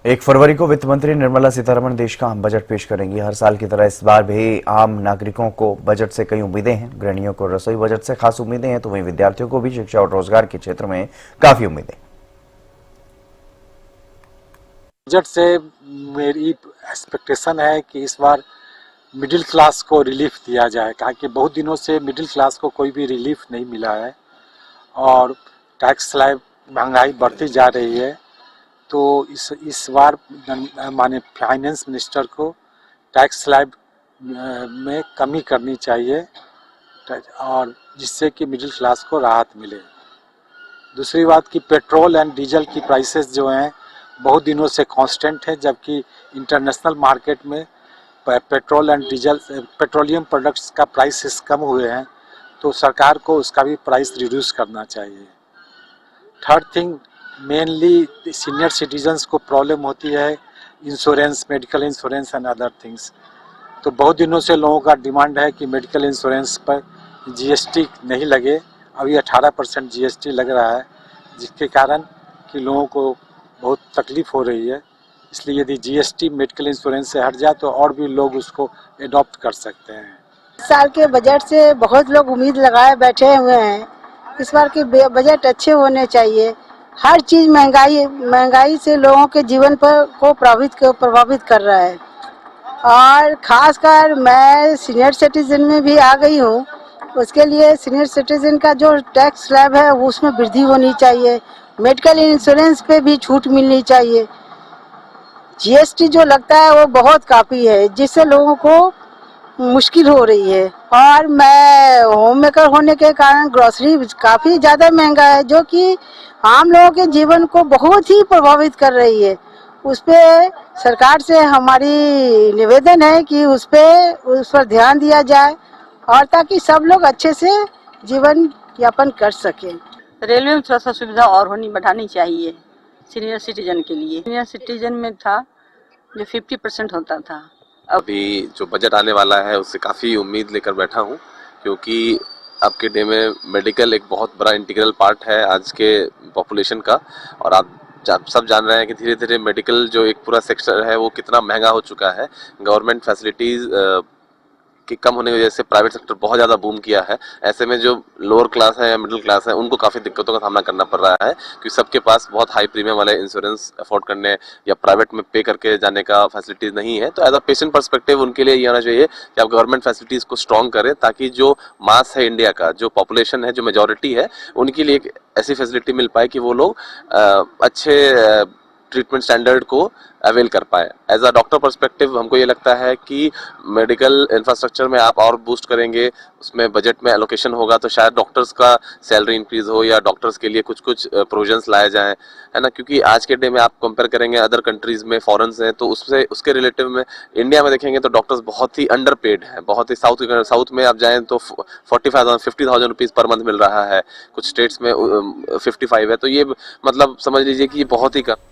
1 फरवरी को वित्त मंत्री निर्मला सीतारमण देश का आम बजट पेश करेंगी। हर साल की तरह इस बार भी आम नागरिकों को बजट से कई उम्मीदें हैं। गृहिणियों को रसोई बजट से खास उम्मीदें हैं, तो वहीं विद्यार्थियों को भी शिक्षा और रोजगार के क्षेत्र में काफी उम्मीदें। बजट से मेरी एक्सपेक्टेशन है कि इस बार मिडिल क्लास को रिलीफ दिया जाए, क्योंकि बहुत दिनों से मिडिल क्लास को कोई भी रिलीफ नहीं मिला है और टैक्स स्लैब महंगाई बढ़ती जा रही है। तो इस बार माननीय फाइनेंस मिनिस्टर को टैक्स स्लैब में कमी करनी चाहिए और जिससे कि मिडिल क्लास को राहत मिले। दूसरी बात कि पेट्रोल एंड डीजल की प्राइसेस जो हैं बहुत दिनों से कांस्टेंट है, जबकि इंटरनेशनल मार्केट में petrol and diesel petroleum products का प्राइसेस कम हुए हैं, तो सरकार को उसका भी प्राइस रिड्यूस करना चाहिए। Third thing, mainly senior citizens को प्रॉब्लम होती है insurance, medical insurance and other things. तो बहुत दिनों से लोगों का डिमांड है कि मेडिकल इंश्योरेंस पर जीएसटी नहीं लगे। अभी 18% जीएसटी लग रहा है, जिसके कारण कि लोगों को बहुत तकलीफ हो रही है। इसलिए यदि जीएसटी मेडिकल इंश्योरेंस से हट जाए तो और भी लोग उसको एडॉप्ट कर सकते हैं। इस साल के बजट से बहुत लोग उम्मीद लगाए बैठे हुए हैं। इस बार के बजट अच्छे होने चाहिए। हर चीज महंगाई से लोगों के जीवन पर को प्रभावित कर रहा है और खासकर मैं सीनियर सिटीजन में भी आ गई हूँ। उसके लिए सीनियर सिटीजन का जो टैक्स स्लैब है उसमें वृद्धि होनी चाहिए। मेडिकल इंश्योरेंस पे भी छूट मिलनी चाहिए। जीएसटी जो लगता है वो बहुत काफ़ी है, जिससे लोगों को मुश्किल हो रही है। और मैं होम मेकर होने के कारण ग्रोसरी काफ़ी ज़्यादा महंगा है, जो कि आम लोगों के जीवन को बहुत ही प्रभावित कर रही है। उस पर सरकार से हमारी निवेदन है कि उस पर ध्यान दिया जाए और ताकि सब लोग अच्छे से जीवन यापन कर सकें। रेलवे में थोड़ा सा सुविधा और बढ़ानी चाहिए सीनियर सिटीजन के लिए। सीनियर सिटीजन में था जो 50% होता था। अभी जो बजट आने वाला है उससे काफ़ी उम्मीद लेकर बैठा हूँ, क्योंकि अब के डे में मेडिकल एक बहुत बड़ा इंटीग्रल पार्ट है आज के पॉपुलेशन का। और आप सब जान रहे हैं कि धीरे धीरे मेडिकल जो एक पूरा सेक्टर है वो कितना महंगा हो चुका है। गवर्नमेंट फैसिलिटीज़ कि कम होने की वजह से प्राइवेट सेक्टर बहुत ज़्यादा बूम किया है। ऐसे में जो लोअर क्लास है या मिडिल क्लास है उनको काफ़ी दिक्कतों का सामना करना पड़ रहा है, क्योंकि सबके पास बहुत हाई प्रीमियम वाले इंश्योरेंस अफोर्ड करने या प्राइवेट में पे करके जाने का फैसिलिटीज़ नहीं है। तो एज अ पेशेंट पर्सपेक्टिव उनके लिए ये होना चाहिए कि आप गवर्नमेंट फैसिलिटीज़ को स्ट्रॉन्ग करें, ताकि जो मास है इंडिया का, जो पॉपुलेशन है, जो मेजॉरिटी है, उनके लिए एक ऐसी फैसिलिटी मिल पाए कि वो लोग अच्छे ट्रीटमेंट स्टैंडर्ड को अवेल कर पाए। एज अ डॉक्टर पर्सपेक्टिव हमको ये लगता है कि मेडिकल इंफ्रास्ट्रक्चर में आप और बूस्ट करेंगे, उसमें बजट में एलोकेशन होगा तो शायद डॉक्टर्स का सैलरी इंक्रीज हो या डॉक्टर्स के लिए कुछ कुछ प्रोविजंस लाए जाएं, है ना। क्योंकि आज के डे में आप कंपेयर करेंगे अदर कंट्रीज में, फॉरेन्स हैं, तो उसके रिलेटिव में इंडिया में देखेंगे तो डॉक्टर्स बहुत ही अंडर पेड हैं। बहुत ही साउथ में आप जाएँ तो 45,000-50,000 रुपीज़ पर मंथ मिल रहा है, कुछ स्टेट्स में 55 है। तो ये मतलब समझ लीजिए कि ये बहुत ही कम।